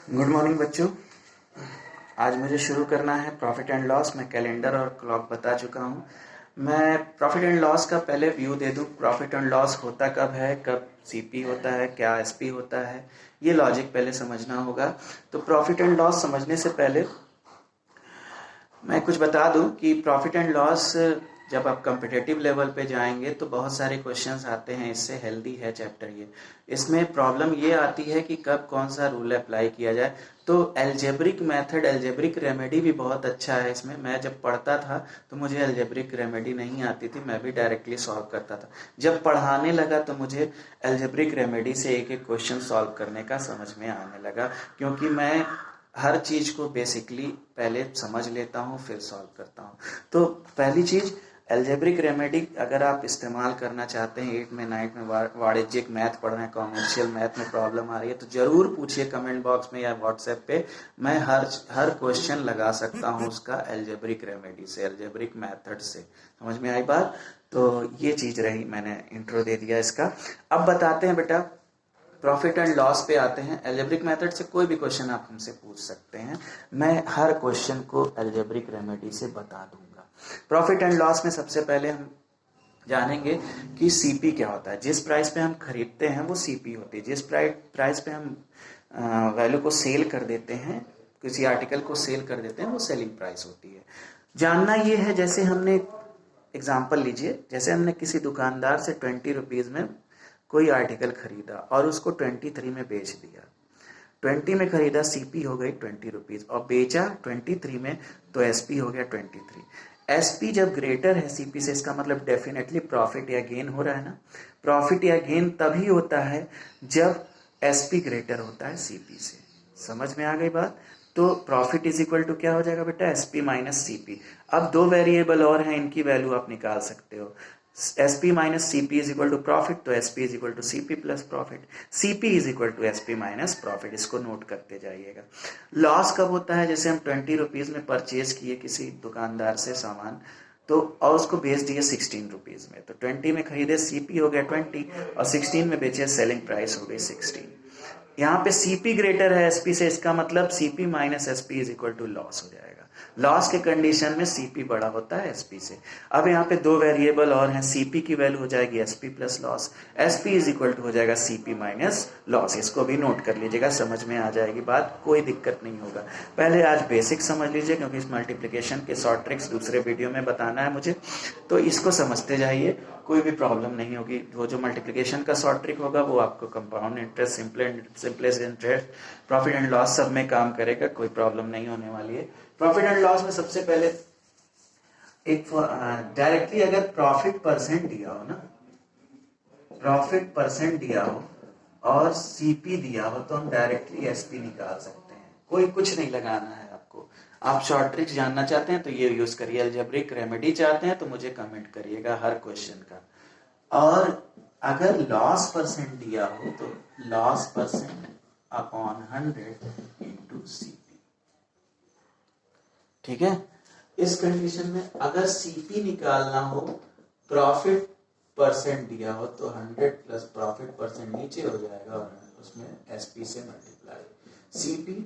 Good morning बच्चों। आज मुझे शुरू करना है प्रॉफिट एंड लॉस। मैं कैलेंडर और क्लॉक बता चुका हूँ। मैं प्रॉफिट एंड लॉस का पहले व्यू दे दूँ। प्रॉफिट एंड लॉस होता कब है, कब सीपी होता है, क्या एसपी होता है, ये लॉजिक पहले समझना होगा। तो प्रॉफिट एंड लॉस समझने से पहले मैं कुछ बता दूं कि प्रॉफिट एंड लॉस जब आप कम्पिटेटिव लेवल पे जाएंगे तो बहुत सारे क्वेश्चंस आते हैं। इससे हेल्दी है चैप्टर ये। इसमें प्रॉब्लम ये आती है कि कब कौन सा रूल अप्लाई किया जाए। तो एल्जेब्रिक मेथड, एल्जेब्रिक रेमेडी भी बहुत अच्छा है इसमें। मैं जब पढ़ता था तो मुझे एल्जेब्रिक रेमेडी नहीं आती थी, मैं भी डायरेक्टली सॉल्व करता था। जब पढ़ाने लगा तो मुझे एल्जेब्रिक रेमेडी से एक एक क्वेश्चन सॉल्व करने का समझ में आने लगा, क्योंकि मैं हर चीज को बेसिकली पहले समझ लेता हूँ फिर सॉल्व करता हूँ। तो पहली चीज एल्जेब्रिक रेमेडी अगर आप इस्तेमाल करना चाहते हैं 8 में 9 में वाणिज्यिक मैथ पढ़ रहे हैं, कॉमर्शियल मैथ में प्रॉब्लम आ रही है तो जरूर पूछिए कमेंट बॉक्स में या व्हाट्सएप पे। मैं हर क्वेश्चन लगा सकता हूँ उसका एल्जेब्रिक रेमेडी से, एल्जेब्रिक मेथड से। समझ में आई बात? तो ये चीज रही, मैंने इंट्रो दे दिया इसका। अब बताते हैं बेटा, प्रॉफिट एंड लॉस पे आते हैं। एल्जेब्रिक मेथड से कोई भी क्वेश्चन आप हमसे पूछ सकते हैं, मैं हर क्वेश्चन को एल्जेब्रिक रेमेडी से बता दूंगा। प्रॉफिट एंड लॉस में सबसे पहले हम जानेंगे कि सीपी क्या होता है। जिस प्राइस पे हम खरीदते हैं वो सीपी होती है। जिस प्राइस पे हम वैल्यू को सेल कर देते हैं, किसी आर्टिकल को सेल कर देते हैं, वो सेलिंग प्राइस होती है। जानना ये है, जैसे हमने एग्जाम्पल लीजिए, जैसे हमने किसी दुकानदार से 20 रुपीज में कोई आर्टिकल खरीदा और उसको 23 में बेच दिया। 20 में खरीदा, सीपी हो गई 20 रुपीज, और बेचा 23 में, तो एसपी हो गया 23। एसपी जब ग्रेटर है सीपी से, इसका मतलब डेफिनेटली प्रॉफिट या गेन हो रहा है ना। प्रॉफिट या गेन तभी होता है जब एसपी ग्रेटर होता है सीपी से। समझ में आ गई बात? तो प्रॉफिट इज इक्वल टू क्या हो जाएगा बेटा, एसपी माइनस सीपी। अब दो वेरिएबल और हैं, इनकी वैल्यू आप निकाल सकते हो। SP minus CP is equal to profit, तो SP is equal to CP plus profit. CP is equal to SP minus profit. इसको नोट करते जाइएगा। लॉस कब होता है, जैसे हम 20 रुपीज में परचेज किए किसी दुकानदार से सामान, तो और उसको बेच दिए 16 रुपीज में। तो 20 में खरीदे, सीपी हो गया 20, और 16 में बेचे, सेलिंग प्राइस हो गई 16। यहाँ पे सीपी ग्रेटर है एसपी से, इसका मतलब CP minus SP is equal to loss हो जाएगा। लॉस के कंडीशन में सीपी बड़ा होता है एसपी से। अब यहाँ पे दो वेरिएबल और हैं, सीपी की वैल्यू हो जाएगी SP plus loss, SP is equal to हो जाएगा सीपी माइनस लॉस। इसको भी नोट कर लीजिएगा, समझ में आ जाएगी बात, कोई दिक्कत नहीं होगा। पहले आज बेसिक समझ लीजिए, क्योंकि इस मल्टीप्लिकेशन के शॉर्ट ट्रिक्स दूसरे वीडियो में बताना है मुझे, तो इसको समझते जाइए, कोई भी प्रॉब्लम नहीं होगी। वो जो मल्टीप्लिकेशन का शॉर्ट ट्रिक होगा वो आपको compound interest, simplest interest, profit and loss सब में काम करेगा, कोई प्रॉब्लम नहीं होने वाली है। प्रॉफिट एंड लॉस में सबसे पहले एक डायरेक्टली अगर प्रॉफिट परसेंट दिया हो ना, प्रॉफिट परसेंट दिया हो और सीपी दिया हो, तो हम डायरेक्टली एसपी निकाल सकते हैं। कोई कुछ नहीं लगाना है आपको। आप शॉर्ट ट्रिक्स जानना चाहते हैं तो ये यूज करिए। अलजेब्रिक रेमेडी चाहते हैं तो मुझे कमेंट करिएगा हर क्वेश्चन का। और अगर लॉस परसेंट दिया हो तो loss percent upon 100 into CP. ठीक है? इस कंडीशन में अगर सीपी निकालना हो, प्रॉफिट परसेंट दिया हो, तो 100 प्लस प्रॉफिट परसेंट नीचे हो जाएगा और उसमें एसपी से मल्टीप्लाई। सीपी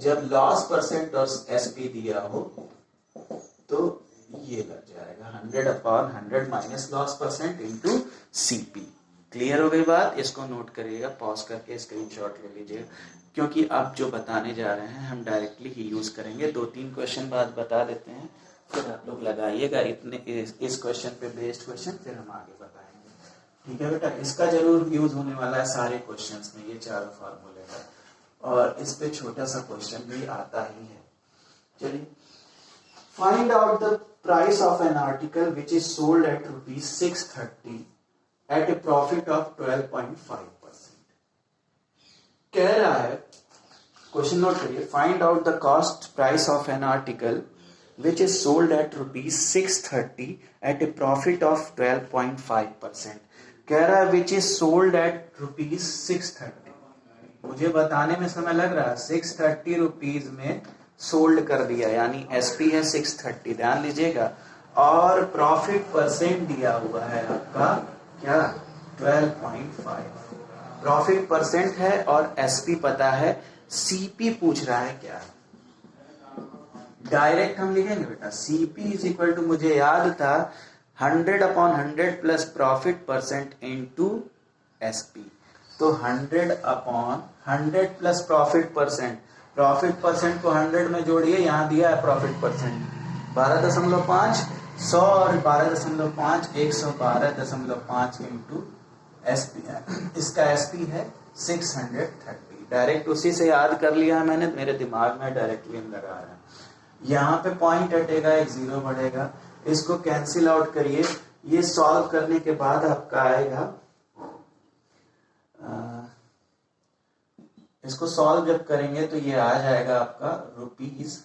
जब लॉस परसेंट और एसपी दिया हो तो ये लग जाएगा 100 upon 100 minus loss percent into CP. Clear हो गई बात? इसको नोट करिएगा, पॉज करके स्क्रीनशॉट ले लीजिएगा, क्योंकि अब जो बताने जा रहे हैं हम डायरेक्टली ही यूज करेंगे। 2-3 क्वेश्चन बाद बता देते हैं, फिर आप लोग लगाइएगा इतने इस क्वेश्चन पे बेस्ड क्वेश्चन, फिर हम आगे बताएंगे। ठीक है बेटा? इसका जरूर यूज होने वाला है सारे क्वेश्चंस में, ये चारों फॉर्मूले का, और इस पे छोटा सा क्वेश्चन भी आता ही है। चलिए, find out the price of an article which is sold at ₹630 at a profit of 12.5%। कह रहा है, क्वेश्चन नोट करिए, find out the cost price of an article which is sold at ₹630 at a profit of 12.5%। कह रहा है which is sold at ₹630। मुझे बताने में समय लग रहा है, 630 रुपीज में सोल्ड कर दिया, यानी एसपी है 630, ध्यान लीजिएगा, और प्रॉफिट परसेंट दिया हुआ है आपका क्या, 12.5। प्रॉफिट परसेंट है और एसपी पता है, सीपी पूछ रहा है क्या, डायरेक्ट हम लिखेंगे बेटा सीपी इज इक्वल टू, मुझे याद था 100/100 plus profit percent into SP, तो 100/100 प्लस प्रॉफिट परसेंट को 100 में जोड़िए, यहां दिया है प्रॉफिट परसेंट 12.5, 100 और 12.5 112.5 इंटू एसपी, इसका एसपी है 630। डायरेक्ट उसी से याद कर लिया है मैंने, मेरे दिमाग में डायरेक्टली लगा रहा है। यहाँ पे पॉइंट हटेगा, एक जीरो बढ़ेगा, इसको कैंसिल आउट करिए। ये सॉल्व करने के बाद आपका आएगा, इसको सॉल्व जब करेंगे तो ये आ जाएगा आपका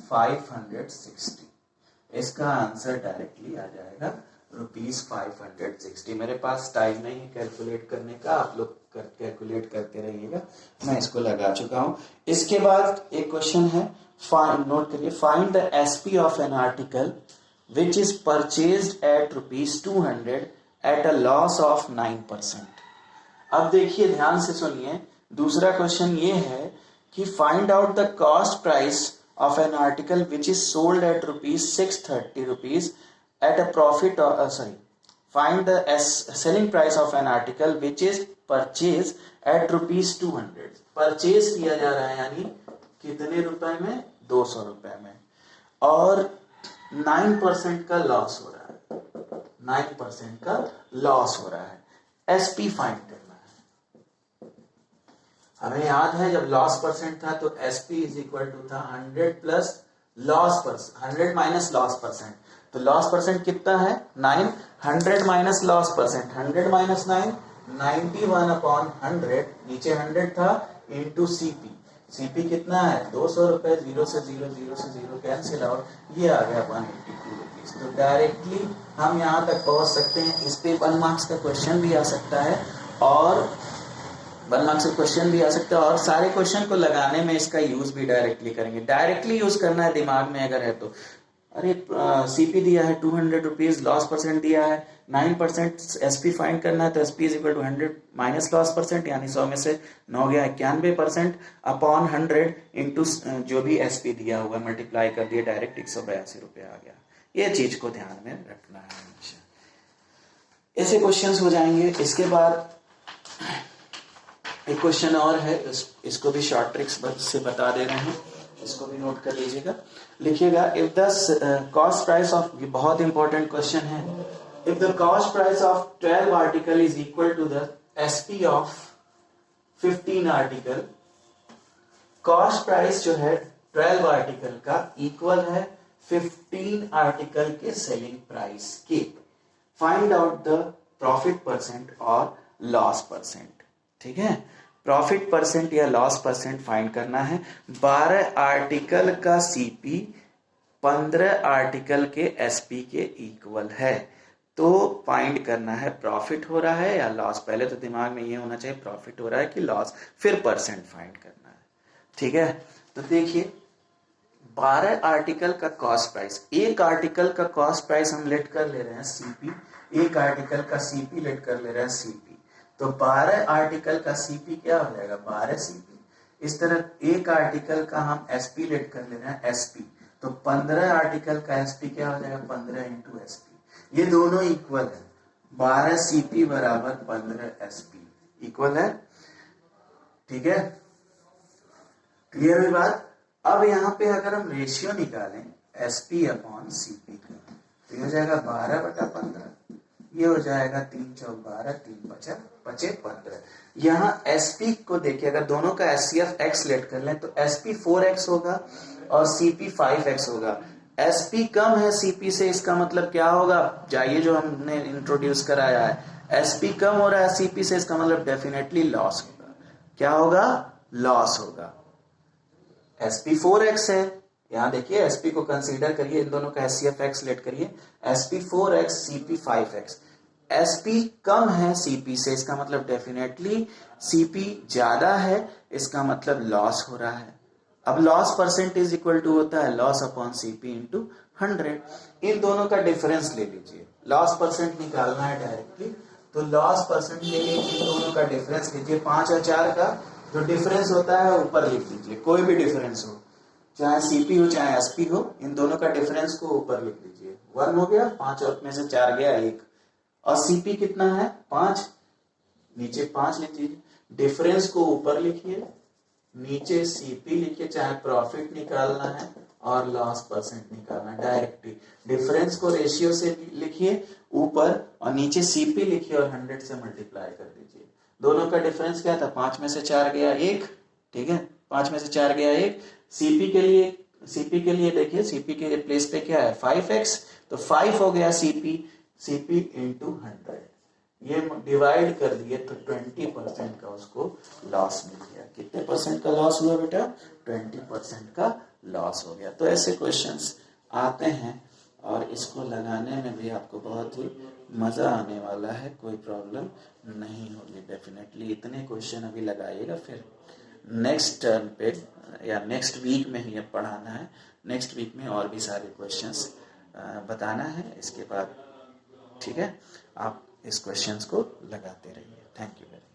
₹560। इसका आंसर डायरेक्टली आ जाएगा ₹560। मेरे पास टाइम नहीं है कैलकुलेट करने का, आप लोग कैलकुलेट करते रहिएगा, मैं इसको लगा चुका हूं। इसके बाद एक क्वेश्चन है, नोट करिए, find the SP of an article which is purchased at ₹200 at a loss of 9%। अब देखिए ध्यान से सुनिए, दूसरा क्वेश्चन ये है कि find out the cost price of an article which is sold at ₹630 at a profit, find the selling price of an article which is purchased at ₹200। Purchase किया जा रहा है यानी कितने रुपए में, 200 रुपए में, और 9% का लॉस हो रहा है, 9% का लॉस हो रहा है। एसपी फाइंड करना है। हमें याद है जब लॉस परसेंट था तो एसपी इज इक्वल टू था 100 plus loss percent, 100 minus loss percent, तो लॉस परसेंट कितना है 9, 100 माइनस लॉस परसेंट, 100 माइनस 9, 91/100, नीचे 100 था, इंटू सीपी, सीपी कितना है 200 रुपए, 0 से 0 कैंसिल आउट, ये आ गया 182 रुपीज। तो डायरेक्टली हम यहाँ तक पहुंच सकते हैं। इस पे 1 मार्क्स का क्वेश्चन भी आ सकता है, और 1 मार्क्स का क्वेश्चन भी आ सकता है, और सारे क्वेश्चन को लगाने में इसका यूज भी डायरेक्टली करेंगे। डायरेक्टली यूज करना है दिमाग में अगर है तो, अरे सीपी दिया है 200 रुपीज, लॉस परसेंट दिया है 9%, एसपी फाइंड करना है तो SP is equal to 100 minus loss percent, यानी 100 में से 9 गया 91% अपॉन 100 इंटू जो भी एसपी दिया हुआ मल्टीप्लाई कर दिया, डायरेक्ट 182 रुपये आ गया। ये चीज को ध्यान में रखना है हमेशा। ऐसे क्वेश्चंस हो जाएंगे। इसके बाद एक क्वेश्चन और है, इसको भी शॉर्ट ट्रिक्स से बता दे रहे हैं, इसको भी नोट कर लीजिएगा, लिखिएगा। If the cost price of, ये बहुत इंपॉर्टेंट क्वेश्चन है, if the cost price of 12 article is equal to the SP of 15 article, cost price जो है 12 आर्टिकल का इक्वल है 15 आर्टिकल के सेलिंग प्राइस के, find out the profit percent और लॉस परसेंट। ठीक है, प्रॉफिट परसेंट या लॉस परसेंट फाइंड करना है। 12 आर्टिकल का सीपी 15 आर्टिकल के एसपी के इक्वल है, तो फाइंड करना है प्रॉफिट हो रहा है या लॉस। पहले तो दिमाग में ये होना चाहिए प्रॉफिट हो रहा है कि लॉस, फिर परसेंट फाइंड करना है। ठीक है, तो देखिए 12 आर्टिकल का कॉस्ट प्राइस, एक आर्टिकल का कॉस्ट प्राइस हम लेट कर ले रहे हैं सीपी, एक आर्टिकल का सीपी लेट कर ले रहे हैं सीपी, तो 12 आर्टिकल का सीपी क्या हो जाएगा 12 सीपी। इस तरह एक आर्टिकल का हम एसपी लेट कर ले रहे हैं एसपी, तो 15 आर्टिकल का एसपी क्या हो जाएगा 15 इंटू एसपी। ये दोनों इक्वल है, 12 सीपी बराबर 15 एसपी इक्वल है। ठीक है, क्लियर हुई बात। अब यहाँ पे अगर हम रेशियो निकालें एसपी अपॉन सीपी का, तो ये हो जाएगा 12/15, ये हो जाएगा 3 × 4 = 12, 3 × 5 = 15। यहाँ एसपी को देखिए, अगर दोनों का एचसीएफ एक्स लेट कर लें तो एसपी 4x होगा और सीपी 5x होगा। एसपी कम है सीपी से, इसका मतलब क्या होगा, जाइए जो हमने इंट्रोड्यूस कराया है, एसपी कम हो रहा है सीपी से, इसका मतलब डेफिनेटली लॉस होगा। क्या होगा, लॉस होगा। एसपी 4x है, यहाँ देखिए एसपी को कंसीडर करिए, इन दोनों का एचसीएफ एक्स लेट करिए, SP 4x CP 5x। SP कम है सीपी से, इसका मतलब डेफिनेटली सीपी ज्यादा है, इसका मतलब लॉस हो रहा है। अब लॉस परसेंटेज इक्वल टू होता है लॉस अपॉन सीपी इंटू 100। इन दोनों का डिफरेंस ले लीजिए, लॉस परसेंट निकालना है डायरेक्टली, तो लॉस परसेंट ले लीजिए, इन दोनों का डिफरेंस लीजिए, 5 और 4 का जो डिफरेंस होता है ऊपर लिख दीजिए, कोई भी डिफरेंस हो, चाहे सीपी हो चाहे एसपी हो, इन दोनों का डिफरेंस को ऊपर लिख दीजिए। 1 हो गया, 5 और में से 4 गया 1, और सीपी कितना है 5, नीचे 5 लिख दीजिए। डिफरेंस को ऊपर लिखिए, नीचे सीपी लिखिए, चाहे प्रॉफिट निकालना है और लॉस परसेंट निकालना है डायरेक्टली। डिफरेंस को रेशियो से लिखिए ऊपर, और नीचे सीपी लिखिए और 100 से मल्टीप्लाई कर दीजिए। दोनों का डिफरेंस क्या था, 5 में से 4 गया 1, ठीक है, 5 में से 4 गया 1। सीपी के लिए देखिए, सीपी के प्लेस पे क्या है 5x, तो 5 हो गया सीपी इंटू 100, ये डिवाइड कर दिए तो 20% का उसको लॉस मिल गया। कितने परसेंट का लॉस हुआ बेटा, 20% का लॉस हो गया। तो ऐसे क्वेश्चंस आते हैं और इसको लगाने में भी आपको बहुत ही मज़ा आने वाला है, कोई प्रॉब्लम नहीं होगी डेफिनेटली। इतने क्वेश्चन अभी लगाइएगा, फिर नेक्स्ट टर्म पे या नेक्स्ट वीक में ही अब पढ़ाना है। नेक्स्ट वीक में और भी सारे क्वेश्चंस बताना है इसके बाद, ठीक है। आप इस क्वेश्चंस को लगाते रहिए। Thank you very much.